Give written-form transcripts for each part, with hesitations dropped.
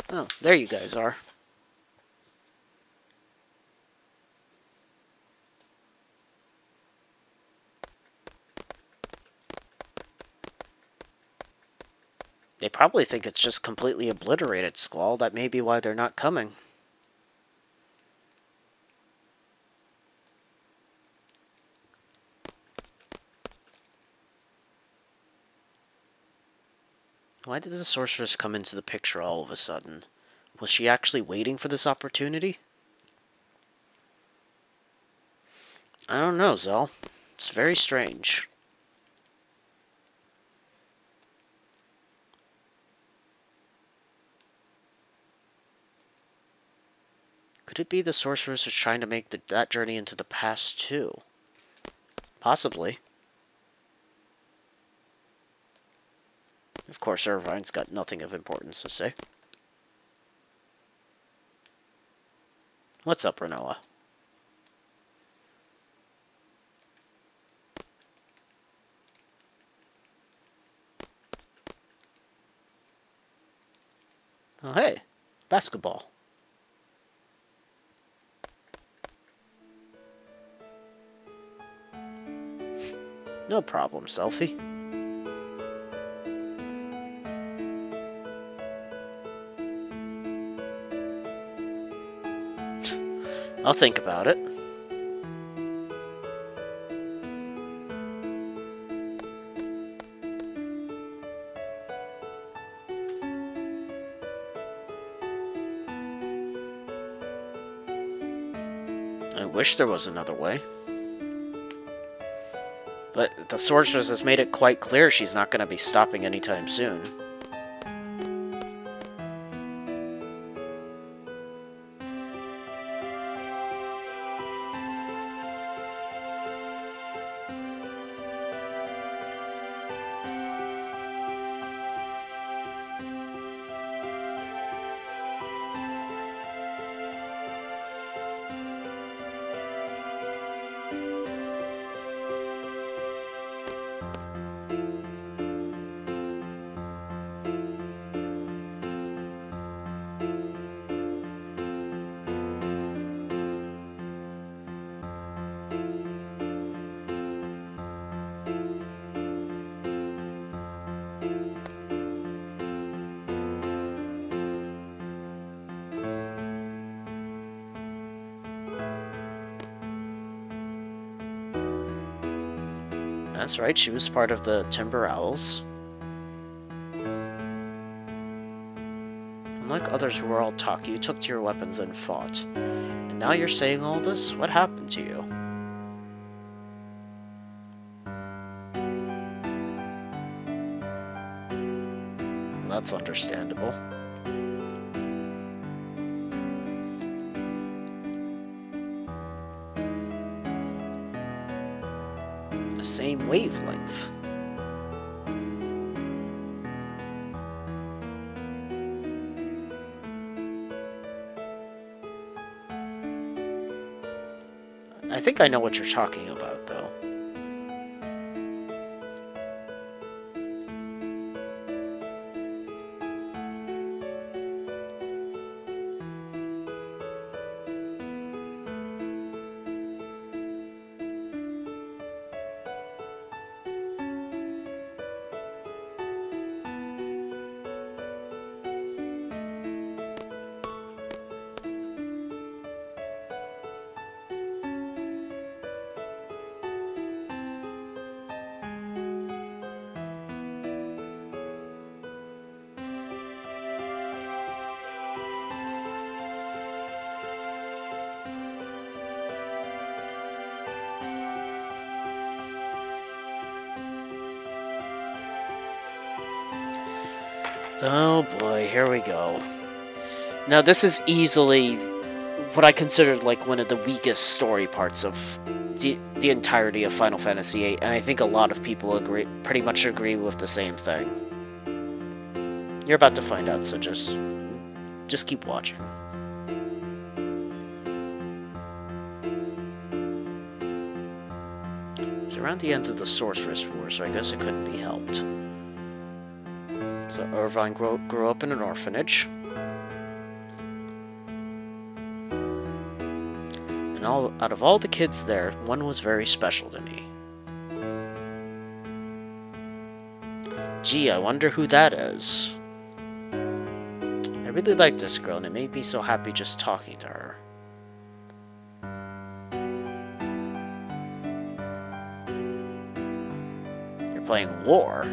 Oh, there you guys are. They probably think it's just completely obliterated, Squall. That may be why they're not coming. Why did the sorceress come into the picture all of a sudden? Was she actually waiting for this opportunity? I don't know, Zell. It's very strange. Could it be the sorceress is trying to make that journey into the past, too? Possibly. Of course, Irvine's got nothing of importance to say. What's up, Renoa? Oh, hey. Basketball. No problem, Selfie. I'll think about it. I wish there was another way. But the sorceress has made it quite clear she's not going to be stopping anytime soon. That's right, she was part of the Timber Owls. Unlike others who were all talk, you took to your weapons and fought. And now you're saying all this? What happened to you? That's understandable. Same wavelength. I think I know what you're talking about, though. Oh boy, here we go. Now this is easily what I considered like one of the weakest story parts of the entirety of Final Fantasy VIII, and I think a lot of people pretty much agree with the same thing. You're about to find out, so just keep watching. It's around the end of the Sorceress War, so I guess it couldn't be helped. So Irvine grew up in an orphanage. out of all the kids there, one was very special to me. Gee, I wonder who that is. I really like this girl, and it made me so happy just talking to her. You're playing war?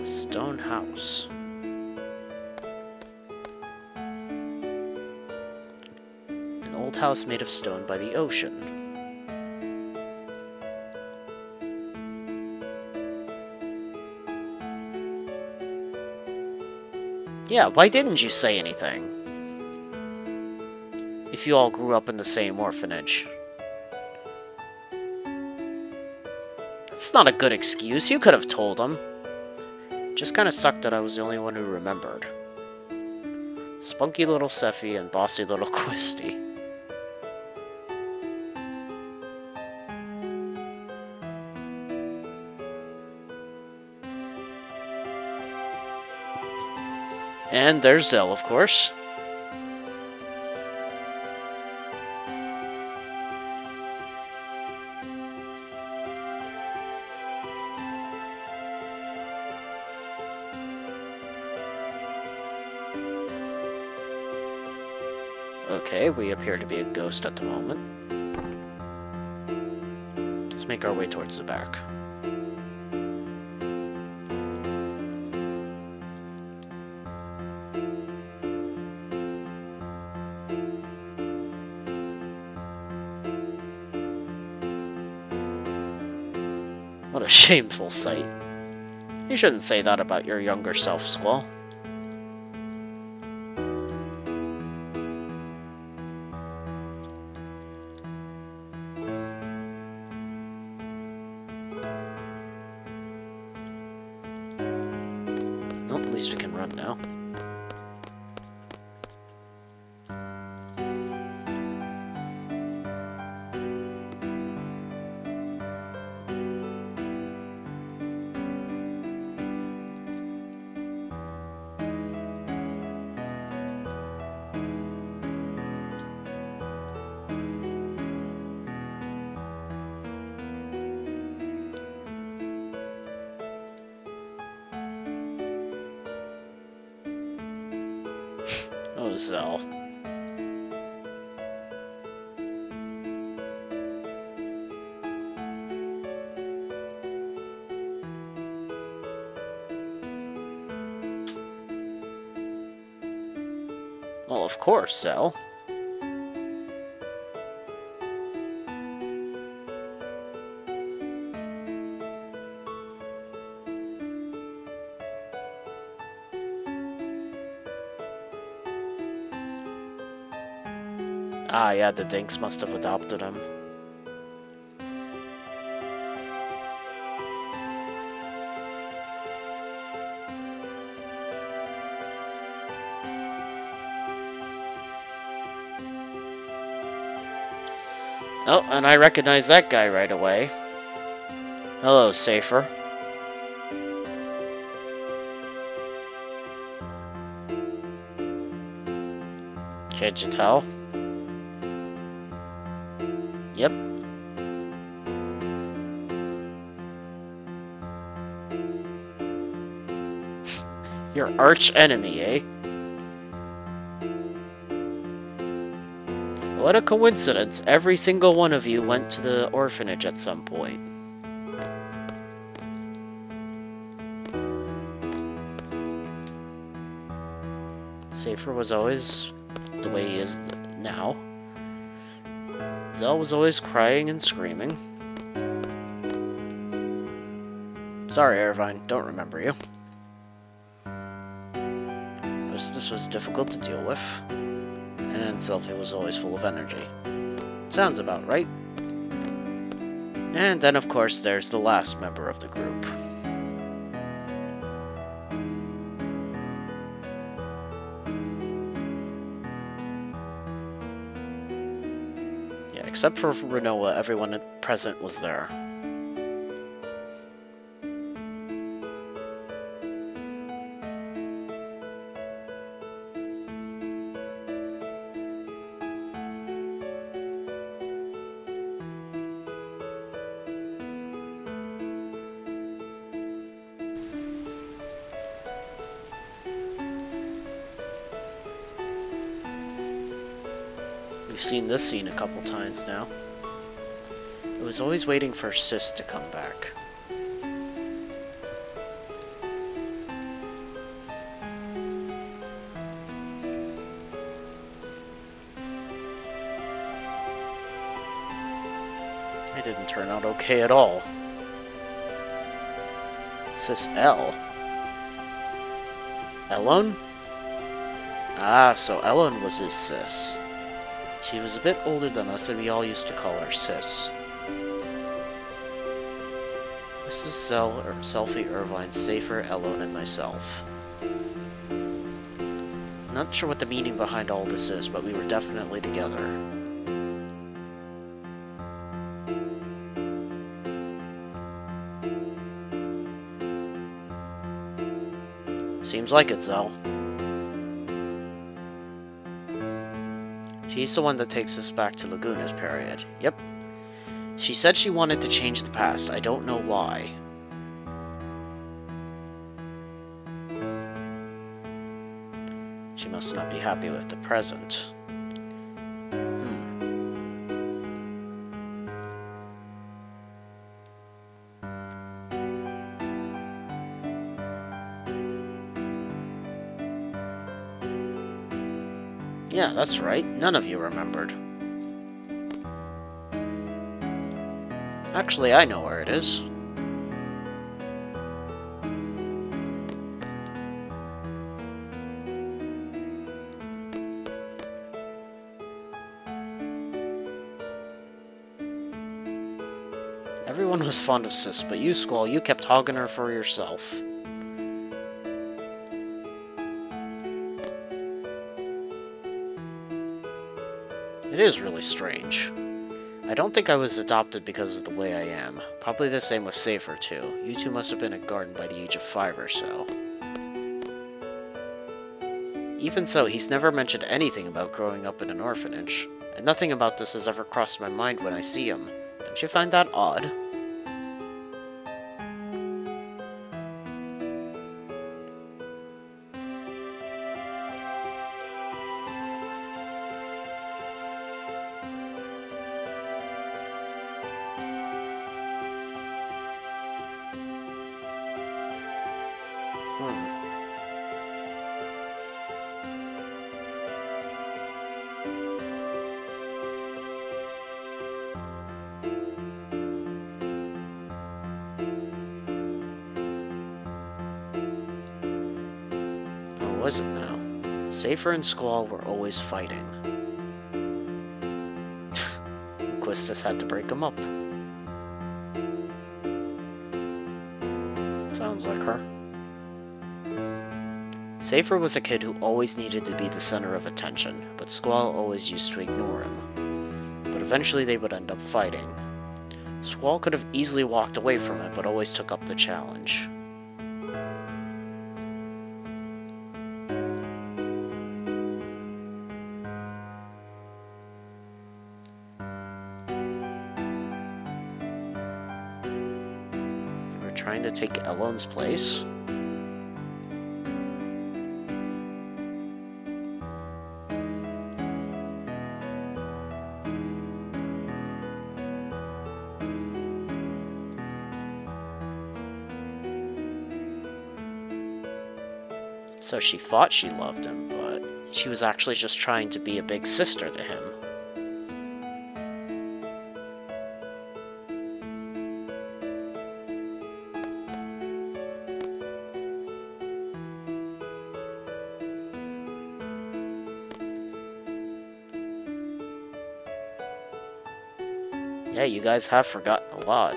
Stone house. An old house made of stone by the ocean. Yeah, why didn't you say anything? If you all grew up in the same orphanage. That's not a good excuse. You could have told him. Just kind of sucked that I was the only one who remembered. Spunky little Seffi and bossy little Quisty. And there's Zell, of course. Okay, we appear to be a ghost at the moment. Let's make our way towards the back. What a shameful sight. You shouldn't say that about your younger self, Squall. At least we can run now. Oh, Zell. Well, of course, Zell. Ah, yeah, the Dinks must have adopted him. Oh, and I recognize that guy right away. Hello, Safer. Can't you tell? Yep. Your arch enemy, eh? What a coincidence. Every single one of you went to the orphanage at some point. Safer was always the way he is now. Zell was always crying and screaming. Sorry, Irvine, don't remember you. This was difficult to deal with. And Selfie was always full of energy. Sounds about right. And then, of course, there's the last member of the group. Except for Renoa, everyone present was there. We've seen this scene a couple times now. I was always waiting for Sis to come back. It didn't turn out okay at all. Sis L. Elone? Ah, so Elone was his sis. She was a bit older than us, and we all used to call her Sis. Mrs. Selfie, Irvine, Safer, Elone, and myself. Not sure what the meaning behind all this is, but we were definitely together. Seems like it, Zell. She's the one that takes us back to Laguna's period. Yep. She said she wanted to change the past. I don't know why. She must not be happy with the present. Yeah, that's right. None of you remembered. Actually, I know where it is. Everyone was fond of Sis, but you, Squall, you kept hogging her for yourself. It is really strange. I don't think I was adopted because of the way I am. Probably the same with Safer, too. You two must have been at Garden by the age of 5 or so. Even so, he's never mentioned anything about growing up in an orphanage, and nothing about this has ever crossed my mind when I see him. Don't you find that odd? Was it now? Safer and Squall were always fighting. Quistis had to break them up. Sounds like her. Safer was a kid who always needed to be the center of attention, but Squall always used to ignore him. But eventually they would end up fighting. Squall could have easily walked away from it, but always took up the challenge. Trying to take Elone's place. So she thought she loved him, but she was actually just trying to be a big sister to him. Yeah, you guys have forgotten a lot.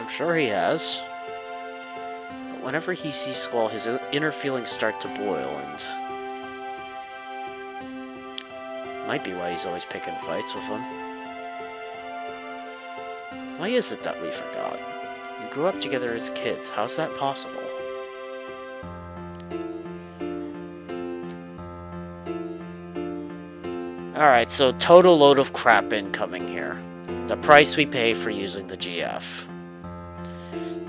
I'm sure he has. But whenever he sees Squall, his inner feelings start to boil, and... might be why he's always picking fights with him. Why is it that we forgot? You grew up together as kids. How's that possible? Alright, so total load of crap incoming here. The price we pay for using the GF.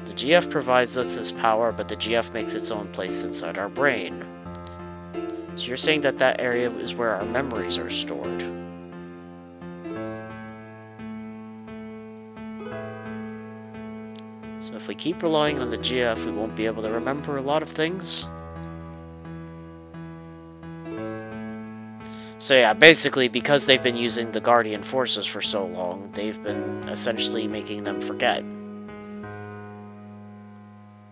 The GF provides us this power, but the GF makes its own place inside our brain. So you're saying that that area is where our memories are stored. So if we keep relying on the GF, we won't be able to remember a lot of things? So yeah, basically, because they've been using the Guardian forces for so long, they've been essentially making them forget.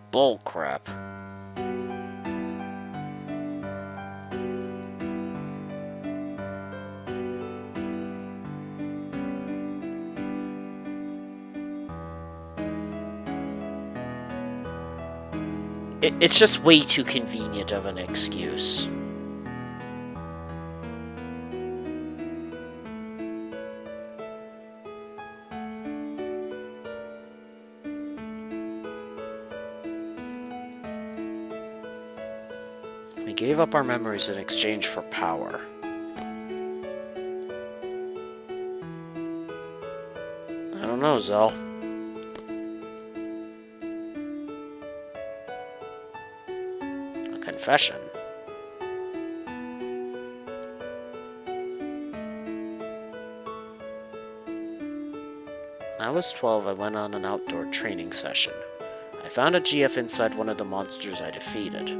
Bull crap. It's just way too convenient of an excuse. We gave up our memories in exchange for power. I don't know, Zell. A confession. When I was 12, I went on an outdoor training session. I found a GF inside one of the monsters I defeated.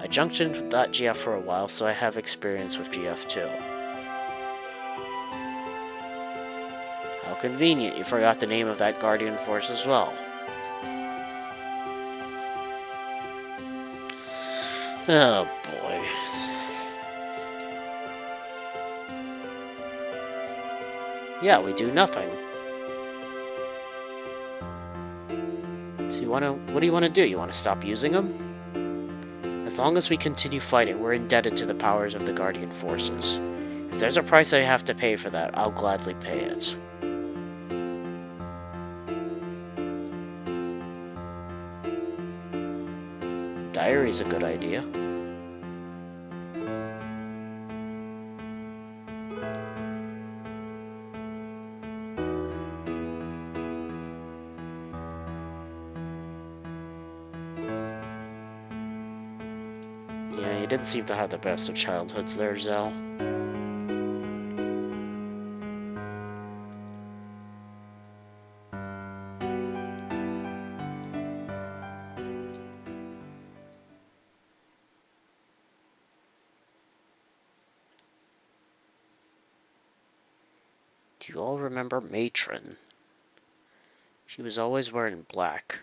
I junked into that GF for a while, so I have experience with GF too. How convenient, you forgot the name of that Guardian Force as well. Oh boy. Yeah, we do nothing. So what do you want to do? You want to stop using them? As long as we continue fighting, we're indebted to the powers of the Guardian Forces. If there's a price I have to pay for that, I'll gladly pay it. Diary's a good idea. Yeah, you didn't seem to have the best of childhoods there, Zell. Do you all remember Matron? She was always wearing black.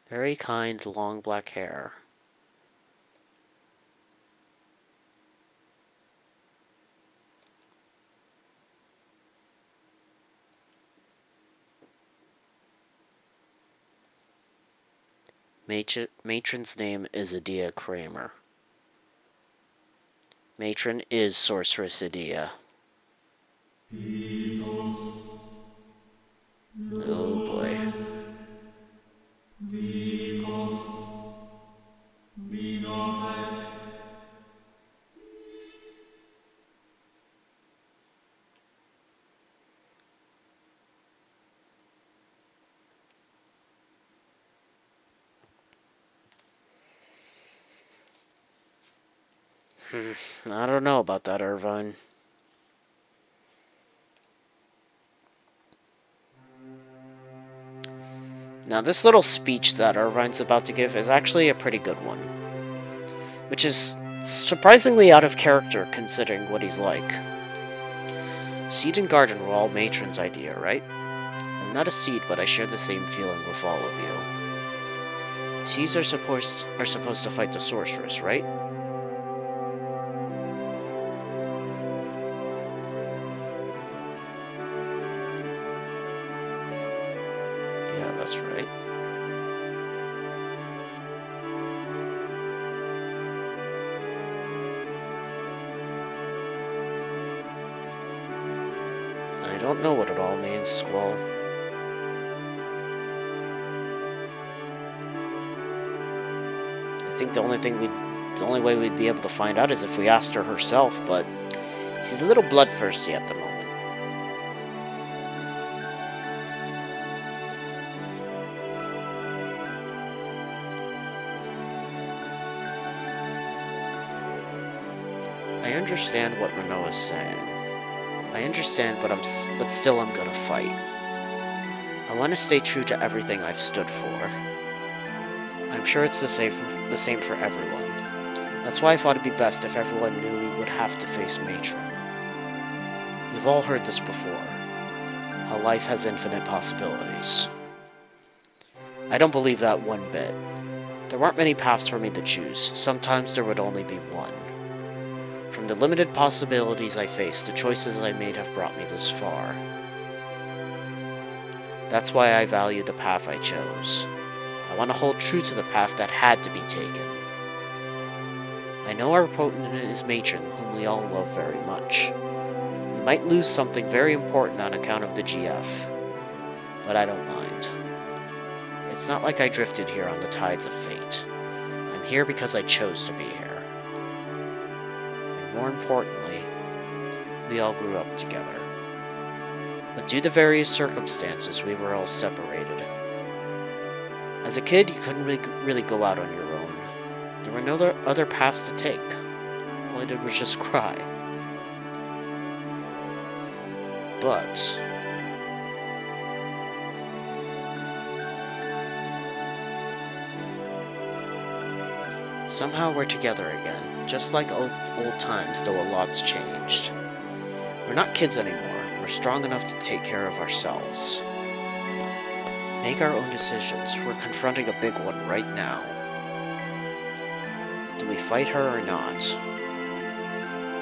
Very kind, long black hair. Matron's name is Adia Kramer. Matron is Sorceress Adia. Oh boy. I don't know about that, Irvine. Now, this little speech that Irvine's about to give is actually a pretty good one. Which is surprisingly out of character, considering what he's like. Seed and garden were all Matron's idea, right? I'm not a seed, but I share the same feeling with all of you. Seeds are supposed to fight the sorceress, right? don't know what it all means, Squall. I think the only way we'd be able to find out is if we asked her herself, but she's a little bloodthirsty at the moment. I understand what Renault is saying. I understand, but still I'm gonna fight. I want to stay true to everything I've stood for. I'm sure it's the same for everyone. That's why I thought it'd be best if everyone knew we would have to face Matron. You've all heard this before. How life has infinite possibilities. I don't believe that one bit. There weren't many paths for me to choose. Sometimes there would only be one. From the limited possibilities I faced, the choices I made have brought me this far. That's why I value the path I chose. I want to hold true to the path that had to be taken. I know our opponent is Matron, whom we all love very much. We might lose something very important on account of the GF, but I don't mind. It's not like I drifted here on the tides of fate. I'm here because I chose to be here. More importantly, we all grew up together. But due to various circumstances, we were all separated. As a kid, you couldn't really go out on your own. There were no other paths to take. All I did was just cry. But somehow we're together again, just like old times, though a lot's changed. We're not kids anymore. We're strong enough to take care of ourselves. Make our own decisions. We're confronting a big one right now. Do we fight her or not?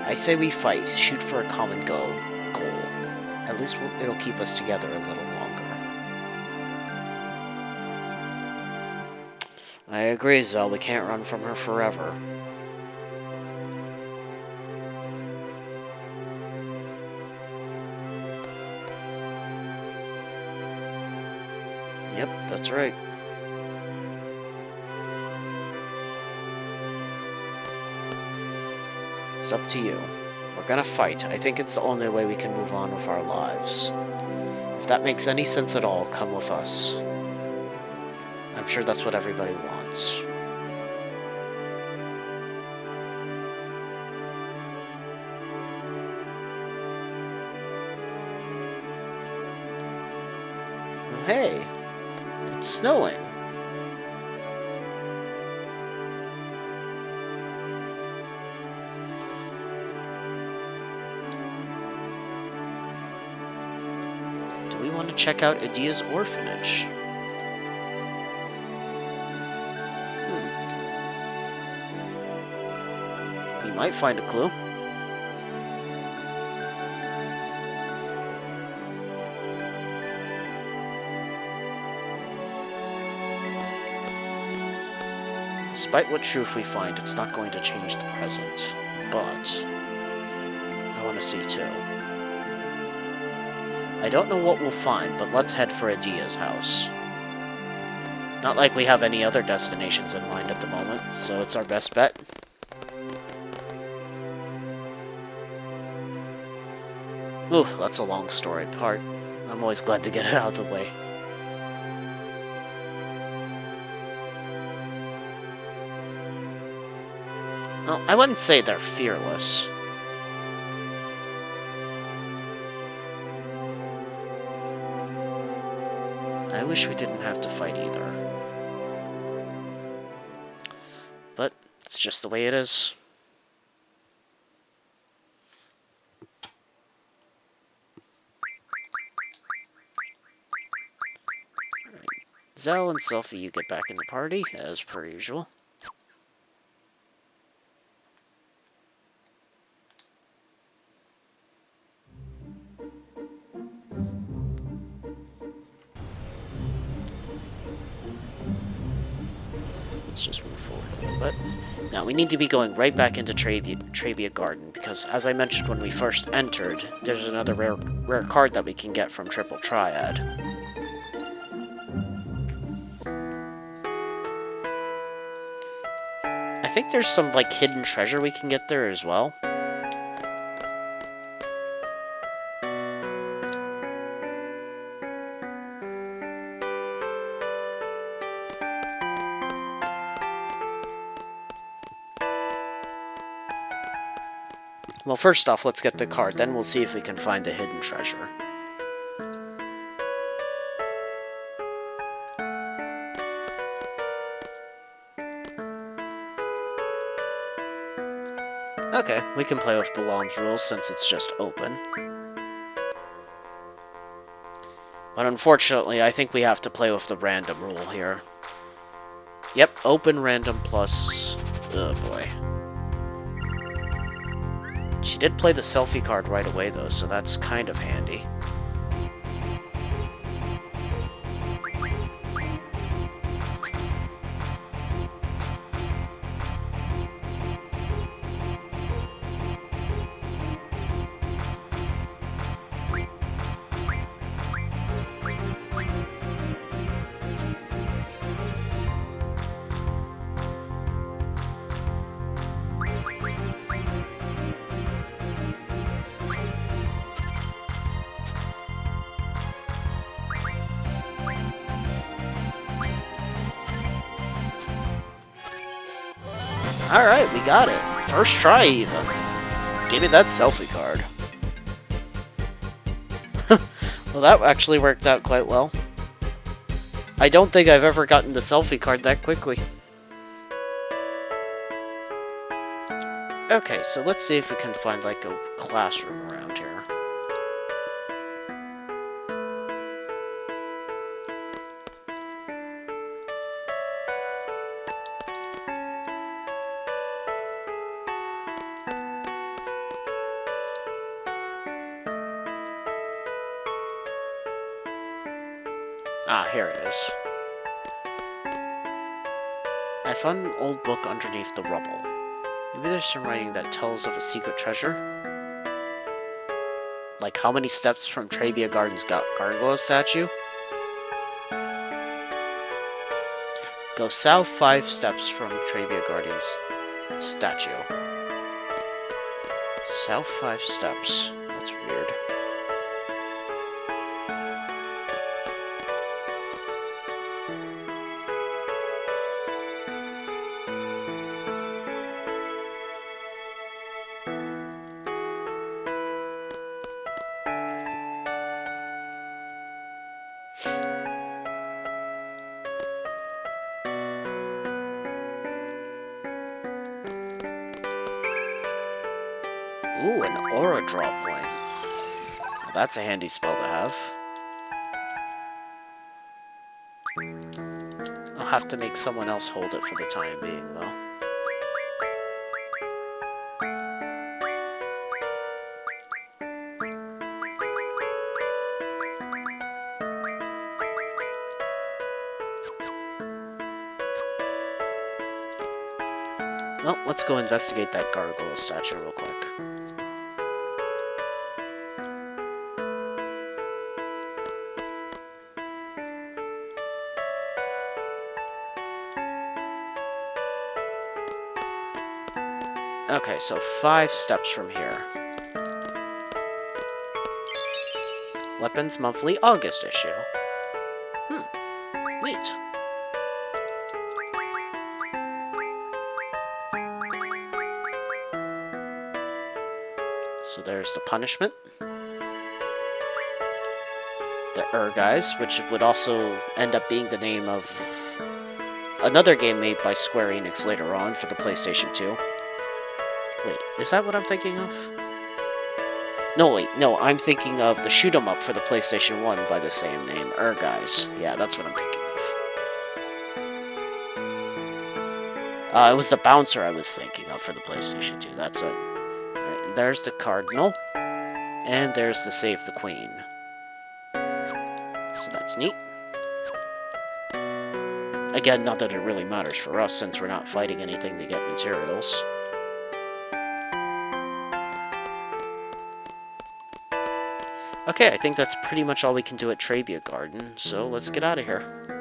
I say we fight, shoot for a common goal. At least it'll keep us together a little longer. I agree, Zell. We can't run from her forever. Yep, that's right. It's up to you. We're gonna fight. I think it's the only way we can move on with our lives. If that makes any sense at all, come with us. I'm sure that's what everybody wants. Oh, hey, it's snowing. Do we want to check out Adia's orphanage? We might find a clue. Despite what truth we find, it's not going to change the present. But I want to see too. I don't know what we'll find, but let's head for Adia's house. Not like we have any other destinations in mind at the moment, so it's our best bet. Ooh, that's a long story part. I'm always glad to get it out of the way. Well, I wouldn't say they're fearless. I wish we didn't have to fight either. But it's just the way it is. Alright. Zell and Selphie, you get back in the party, as per usual. Let's just move forward. But now we need to be going right back into Trabia Garden, because as I mentioned when we first entered, there's another rare card that we can get from Triple Triad. I think there's some, like, hidden treasure we can get there as well. Well, first off, let's get the card, then we'll see if we can find a hidden treasure. Okay, we can play with Balam's rules since it's just open. But unfortunately, I think we have to play with the random rule here. Yep, open random plus... oh boy. She did play the selfie card right away though, so that's kind of handy. Alright, we got it. First try, even. Give me that selfie card. Well, that actually worked out quite well. I don't think I've ever gotten the selfie card that quickly. Okay, so let's see if we can find, like, a classroom around here. Ah, here it is. I found an old book underneath the rubble. Maybe there's some writing that tells of a secret treasure? Like how many steps from Trabia Garden's gargoyle statue? Go south 5 steps from Trabia Garden's statue. South 5 steps. That's weird. Ooh, an aura drop ring. Well, that's a handy spell to have. I'll have to make someone else hold it for the time being, though. Well, let's go investigate that gargoyle statue real quick. Okay, so 5 steps from here. Weapons Monthly August issue. Neat. So there's the punishment. The guys, which would also end up being the name of another game made by Square Enix later on for the PlayStation 2. Wait, is that what I'm thinking of? No, wait, no, I'm thinking of the shoot 'em up for the PlayStation 1 by the same name, guys. Yeah, that's what I'm thinking of. It was the bouncer I was thinking of for the PlayStation 2, that's it. Right, there's the cardinal, and there's the save the queen. So that's neat. Again, not that it really matters for us, since we're not fighting anything to get materials. Okay, I think that's pretty much all we can do at Trabia Garden, so let's get out of here.